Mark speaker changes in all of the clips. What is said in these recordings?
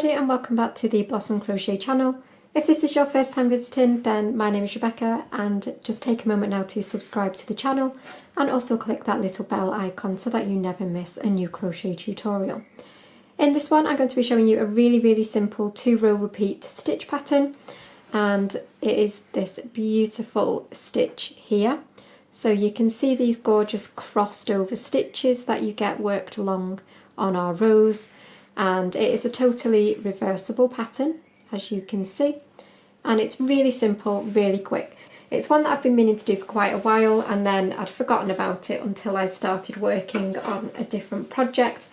Speaker 1: everybody and welcome back to the Blossom Crochet channel. If this is your first time visiting, then my name is Rebecca, and just take a moment now to subscribe to the channel and also click that little bell icon so that you never miss a new crochet tutorial. In this one I'm going to be showing you a really simple 2-row repeat stitch pattern, and it is this beautiful stitch here. So you can see these gorgeous crossed over stitches that you get worked along on our rows, and it is a totally reversible pattern, as you can see, and it's really simple, really quick. It's one that I've been meaning to do for quite a while, and then I'd forgotten about it until I started working on a different project,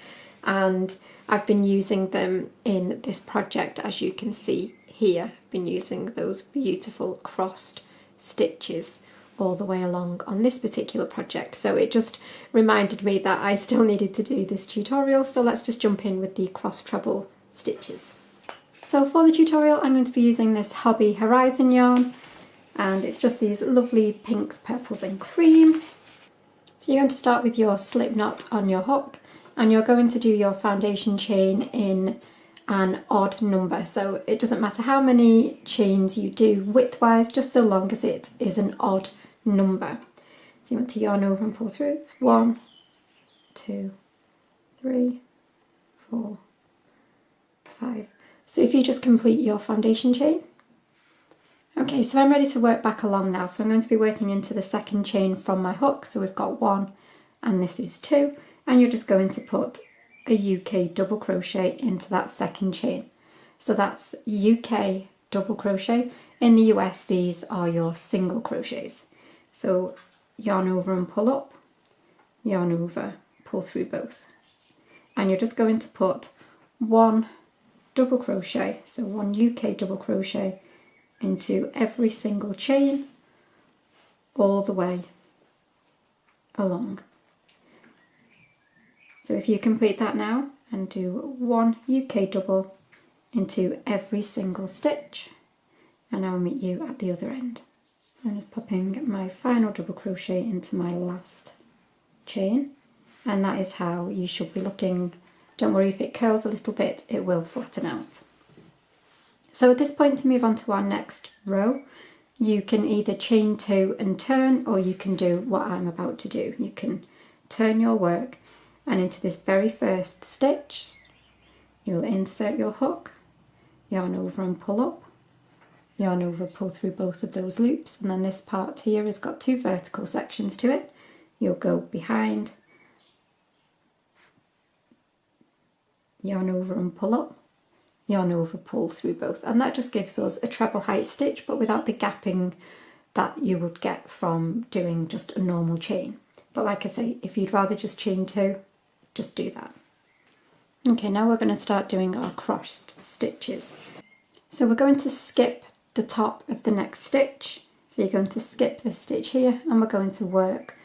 Speaker 1: and I've been using them in this project. As you can see here, I've been using those beautiful crossed stitches all the way along on this particular project, so it just reminded me that I still needed to do this tutorial. So let's just jump in with the cross treble stitches. So for the tutorial I'm going to be using this Hobby Horizon yarn, and it's just these lovely pinks, purples and cream. So you're going to start with your slip knot on your hook, and you're going to do your foundation chain in an odd number. So it doesn't matter how many chains you do widthwise, just so long as it is an odd number. So you want to yarn over and pull through. It's 1, 2, 3, 4, 5. So if you just complete your foundation chain. Okay, so I'm ready to work back along now. So I'm going to be working into the second chain from my hook. So we've got 1 and this is 2, and you're just going to put a UK double crochet into that second chain. So that's UK double crochet. In the US these are your single crochets. So yarn over and pull up, yarn over, pull through both, and you're just going to put 1 double crochet, so 1 UK double crochet into every single chain all the way along. So if you complete that now and do 1 UK double into every single stitch, and I will meet you at the other end. I'm just popping my final double crochet into my last chain, and that is how you should be looking. Don't worry if it curls a little bit, it will flatten out. So at this point, to move on to our next row, you can either chain 2 and turn, or you can do what I'm about to do. You can turn your work, and into this very first stitch you'll insert your hook, yarn over and pull up, yarn over, pull through both of those loops, and then this part here has got 2 vertical sections to it. You'll go behind, yarn over and pull up, yarn over, pull through both, and that just gives us a treble height stitch, but without the gapping that you would get from doing just a normal chain. But like I say, if you'd rather just chain 2, just do that. Okay, now we're going to start doing our crossed stitches. So we're going to skip the top of the next stitch. So you're going to skip this stitch here, and we're going to work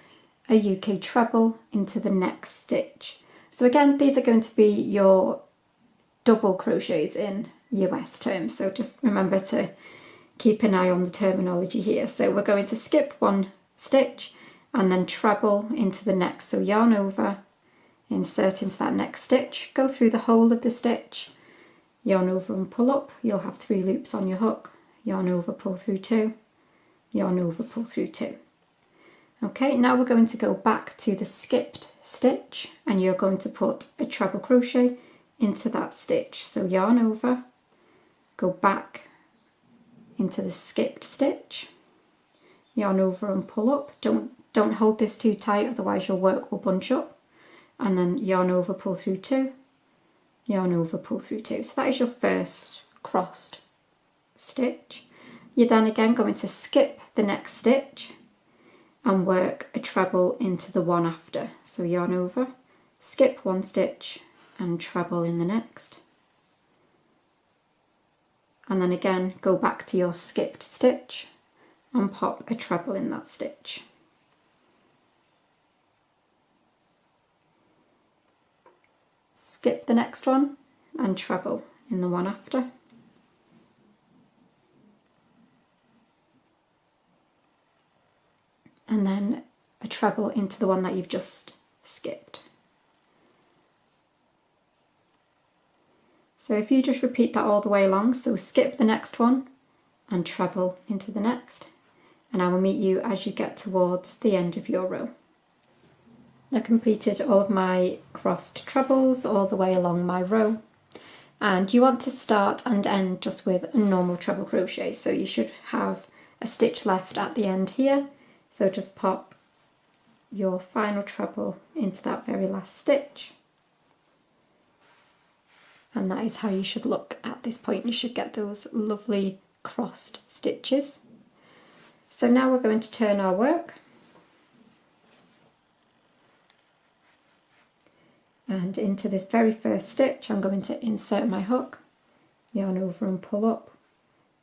Speaker 1: a UK treble into the next stitch. So again, these are going to be your double crochets in US terms, so just remember to keep an eye on the terminology here. So we're going to skip 1 stitch and then treble into the next. So yarn over, insert into that next stitch, go through the whole of the stitch, yarn over and pull up. You'll have 3 loops on your hook, yarn over, pull through 2, yarn over, pull through 2. Okay, now we're going to go back to the skipped stitch, and you're going to put a treble crochet into that stitch. So yarn over, go back into the skipped stitch, yarn over and pull up. Don't hold this too tight, otherwise your work will bunch up, and then yarn over, pull through 2, yarn over, pull through 2. So that is your first crossed stitch. You're then again going to skip the next stitch and work a treble into the one after. So yarn over, skip 1 stitch and treble in the next, and then again go back to your skipped stitch and pop a treble in that stitch. Skip the next one and treble in the one after, and then a treble into the one that you've just skipped. So if you just repeat that all the way along, so skip the next one and treble into the next, and I will meet you as you get towards the end of your row. I've completed all of my crossed trebles all the way along my row, and you want to start and end just with a normal treble crochet, so you should have a stitch left at the end here, so just pop your final treble into that very last stitch, and that is how you should look at this point. You should get those lovely crossed stitches. So now we're going to turn our work, and into this very first stitch I'm going to insert my hook, yarn over and pull up,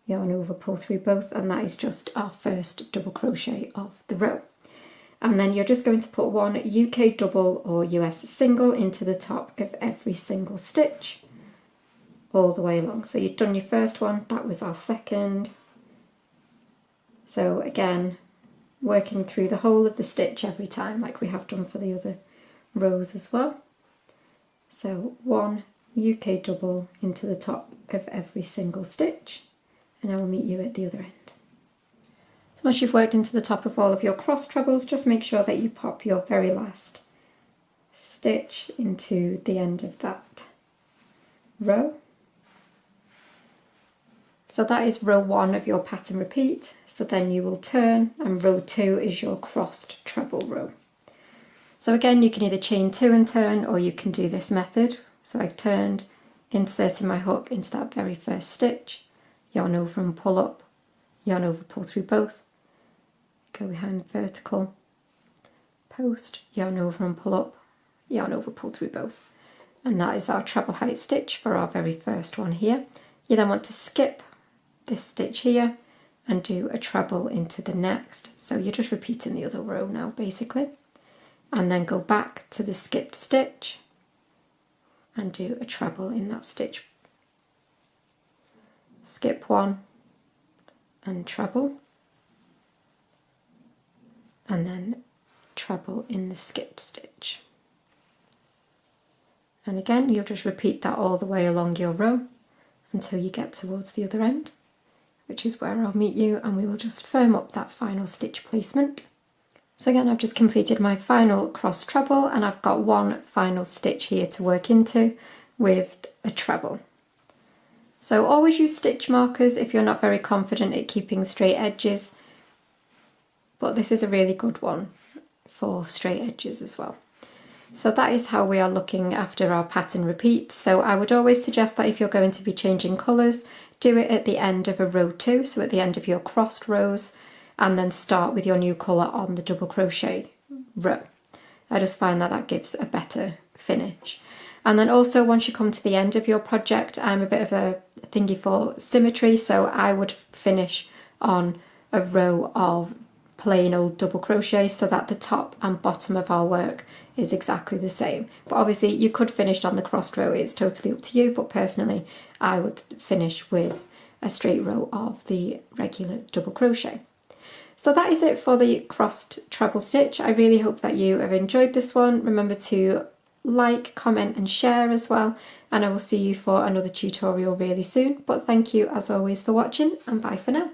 Speaker 1: yarn over, pull through both, and that is just our first double crochet of the row. And then you're just going to put one UK double or US single into the top of every single stitch all the way along. So you've done your first one, that was our second. So again, working through the whole of the stitch every time, like we have done for the other rows as well. So one UK double into the top of every single stitch, and I will meet you at the other end. Once you've worked into the top of all of your cross trebles, just make sure that you pop your very last stitch into the end of that row. So that is row 1 of your pattern repeat. So then you will turn, and row 2 is your crossed treble row. So again, you can either chain 2 and turn, or you can do this method. So I've turned, inserting my hook into that very first stitch, yarn over and pull up, yarn over, pull through both, go behind vertical, post, yarn over and pull up, yarn over, pull through both. And that is our treble height stitch for our very first one here. You then want to skip this stitch here and do a treble into the next. So you're just repeating the other row now basically. And then go back to the skipped stitch and do a treble in that stitch. Skip one and treble, and then treble in the skipped stitch. And again, you'll just repeat that all the way along your row until you get towards the other end, which is where I'll meet you, and we will just firm up that final stitch placement. So again, I've just completed my final cross treble, and I've got one final stitch here to work into with a treble. So always use stitch markers if you're not very confident at keeping straight edges, but this is a really good one for straight edges as well. So that is how we are looking after our pattern repeat. So I would always suggest that if you're going to be changing colours, do it at the end of a row 2, so at the end of your crossed rows, and then start with your new colour on the double crochet row. I just find that that gives a better finish. And then also once you come to the end of your project, I'm a bit of a thingy for symmetry, so I would finish on a row of plain old double crochet so that the top and bottom of our work is exactly the same. But obviously you could finish on the crossed row, it's totally up to you, but personally I would finish with a straight row of the regular double crochet. So that is it for the crossed treble stitch. I really hope that you have enjoyed this one. Remember to like, comment and share as well, and I will see you for another tutorial really soon. But thank you as always for watching, and bye for now.